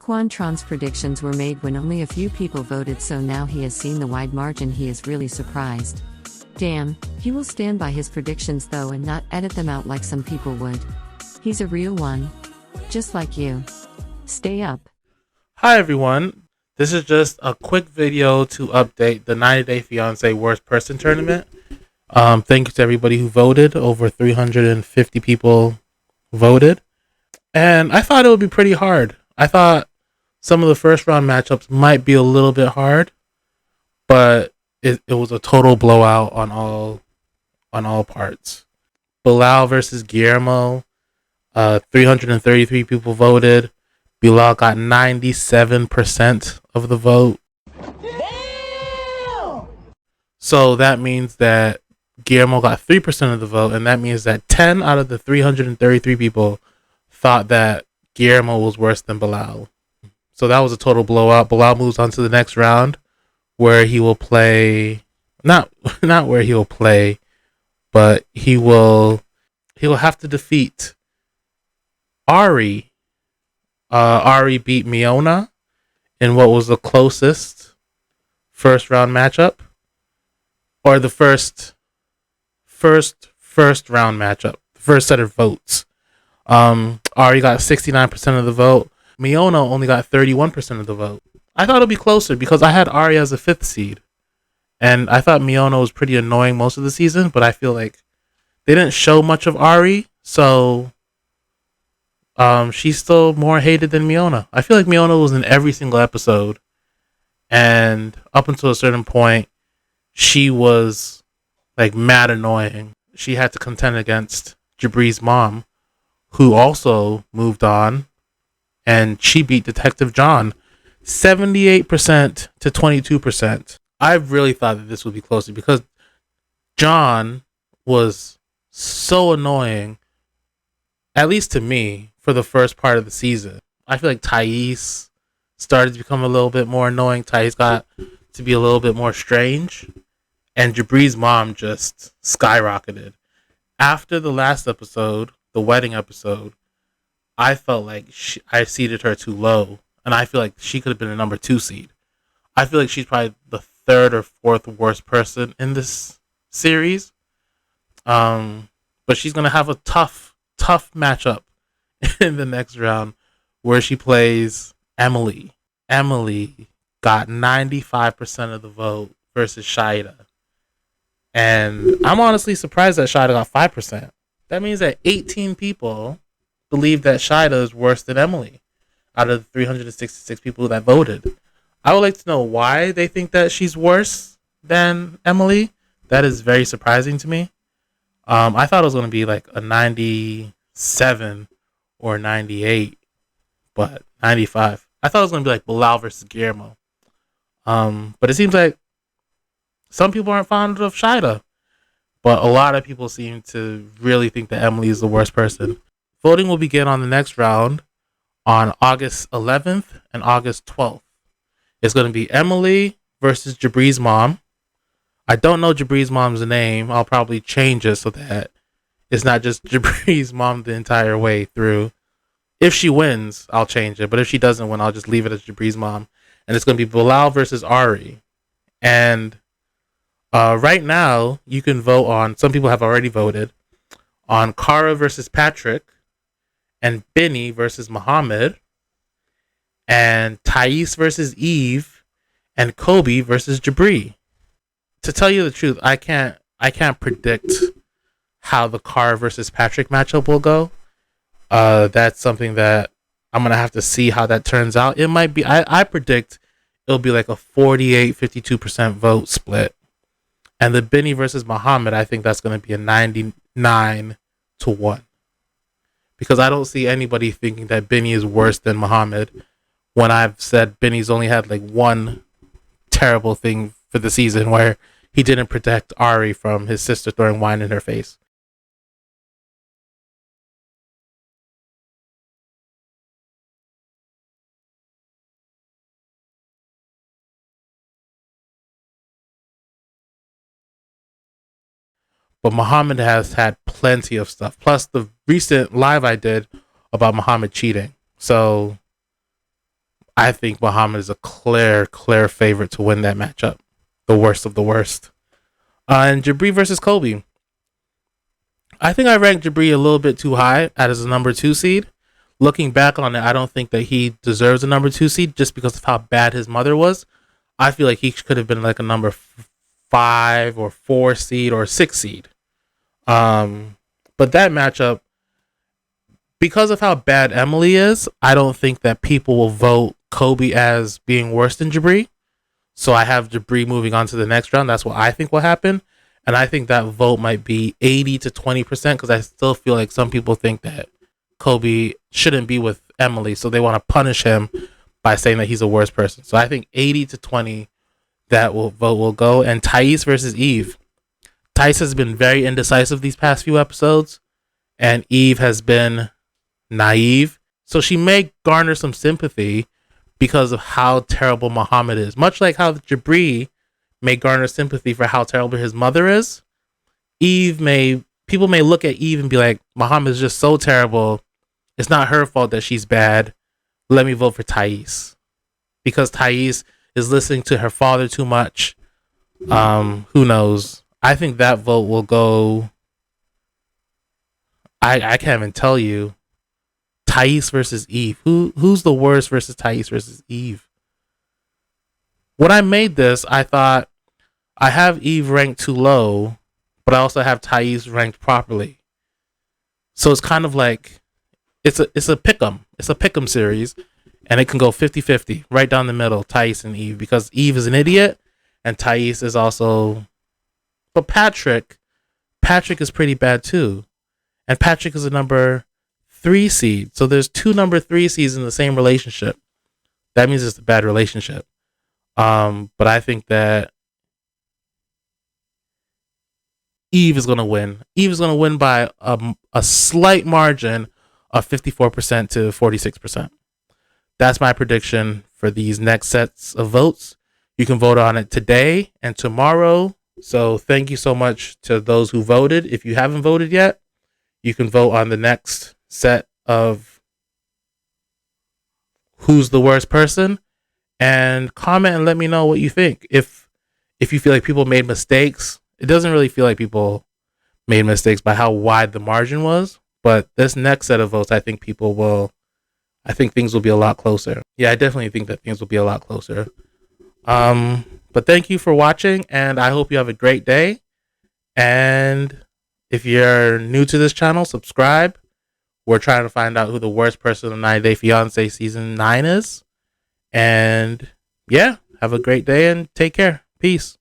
Tuan Qron's predictions were made when only a few people voted, so now he has seen the wide margin. He is really surprised. Damn, he will stand by his predictions though and not edit them out like some people would. He's a real one. Just like you. Stay up. Hi everyone, this is just a quick video to update the 90-Day Fiancé Worst Person Tournament. Thank you to everybody who voted. Over 350 people voted. And I thought it would be pretty hard. I thought some of the first round matchups might be a little bit hard, but it was a total blowout on all parts. Bilal versus Guillermo, 333 people voted. Bilal got 97% of the vote. Damn! So that means that Guillermo got 3% of the vote, and that means that 10 out of the 333 people thought that Guillermo was worse than Bilal. So that was a total blowout. Bilal moves on to the next round, where he will play not where he will play, but he will have to defeat Ari. Ari beat Miona in what was the closest first round matchup, or the first round matchup, the first set of votes. Ari got 69% of the vote. Miona only got 31% of the vote. I thought it'd be closer because I had Ari as a 5th seed, and I thought Miona was pretty annoying most of the season, but I feel like they didn't show much of Ari, so she's still more hated than Miona. I feel like Miona was in every single episode, and up until a certain point, she was like mad annoying. She had to contend against Jabri's mom, who also moved on, and she beat Detective John 78% to 22%. I really thought that this would be closer because John was so annoying, at least to me, for the first part of the season. I feel like Thais started to become a little bit more annoying. Thais got to be a little bit more strange, and Jabri's mom just skyrocketed. After the last episode, the wedding episode, I felt like I seeded her too low, and I feel like she could have been a number 2 seed. I feel like she's probably the 3rd or 4th worst person in this series. But she's gonna have a tough matchup in the next round, where she plays Emily. Emily got 95% of the vote versus Shaida, and I'm honestly surprised that Shaida got 5%. That means that 18 people believe that Shaida is worse than Emily out of the 366 people that voted. I would like to know why they think that she's worse than Emily. That is very surprising to me. I thought it was going to be like a 97 or 98, but 95. I thought it was going to be like Bilal versus Guillermo. But it seems like some people aren't fond of Shaida, but a lot of people seem to really think that Emily is the worst person. Voting will begin on the next round on August 11th and August 12th. It's going to be Emily versus Jabri's mom. I don't know Jabri's mom's name. I'll probably change it so that it's not just Jabri's mom the entire way through. If she wins, I'll change it. But if she doesn't win, I'll just leave it as Jabri's mom. And it's going to be Bilal versus Ari. And right now, you can vote on, some people have already voted, on Kara versus Patrick, and Benny versus Muhammad, and Thais versus Eve, and Kobe versus Jabri. To tell you the truth, I can't predict how the Kara versus Patrick matchup will go. That's something that I'm gonna have to see how that turns out. It might be, I predict it'll be like a 48-52% vote split. And the Benny versus Muhammad, I think that's gonna be a 99-1. Because I don't see anybody thinking that Benny is worse than Muhammad, when I've said Benny's only had like one terrible thing for the season, where he didn't protect Ari from his sister throwing wine in her face. But Muhammad has had plenty of stuff. Plus the recent live I did about Muhammad cheating. So I think Muhammad is a clear favorite to win that matchup. The worst of the worst. And Jabri versus Kobe. I think I ranked Jabri a little bit too high as a number 2 seed. Looking back on it, I don't think that he deserves a number 2 seed just because of how bad his mother was. I feel like he could have been like a number 5 or 4 seed or 6 seed. But that matchup, because of how bad Emily is, I don't think that people will vote Kobe as being worse than Jabri. So I have Jabri moving on to the next round. That's what I think will happen. And I think that vote might be 80 to 20% because I still feel like some people think that Kobe shouldn't be with Emily. So they want to punish him by saying that he's a worse person. So I think 80 to 20 vote will go. And Thais versus Eve. Thais has been very indecisive these past few episodes. And Eve has been naive. So she may garner some sympathy because of how terrible Muhammad is. Much like how Jabri may garner sympathy for how terrible his mother is. People may look at Eve and be like, Muhammad is just so terrible. It's not her fault that she's bad. Let me vote for Thais. Because Thais is listening to her father too much. Who knows? I think that vote will go. I can't even tell you. Thais versus Eve. Who's the worst versus Thais versus Eve? When I made this, I thought I have Eve ranked too low, but I also have Thais ranked properly. So it's kind of like it's a pick'em. It's a pick'em series, and it can go 50-50, right down the middle, Thais and Eve, because Eve is an idiot, and Thais is also. But Patrick is pretty bad too, and Patrick is a number 3 seed. So there's 2 number 3 seeds in the same relationship. That means it's a bad relationship. But I think that Eve is going to win. Eve is going to win by a slight margin of 54% to 46%. That's my prediction for these next sets of votes. You can vote on it today and tomorrow. So thank you so much to those who voted. If you haven't voted yet, you can vote on the next set of who's the worst person and comment and let me know what you think. If you feel like people made mistakes, it doesn't really feel like people made mistakes by how wide the margin was. But this next set of votes, I think things will be a lot closer. Yeah, I definitely think that things will be a lot closer. But thank you for watching, and I hope you have a great day. And if you're new to this channel, subscribe. We're trying to find out who the worst person in 90 Day Fiancé Season 9 is. And yeah, have a great day and take care. Peace.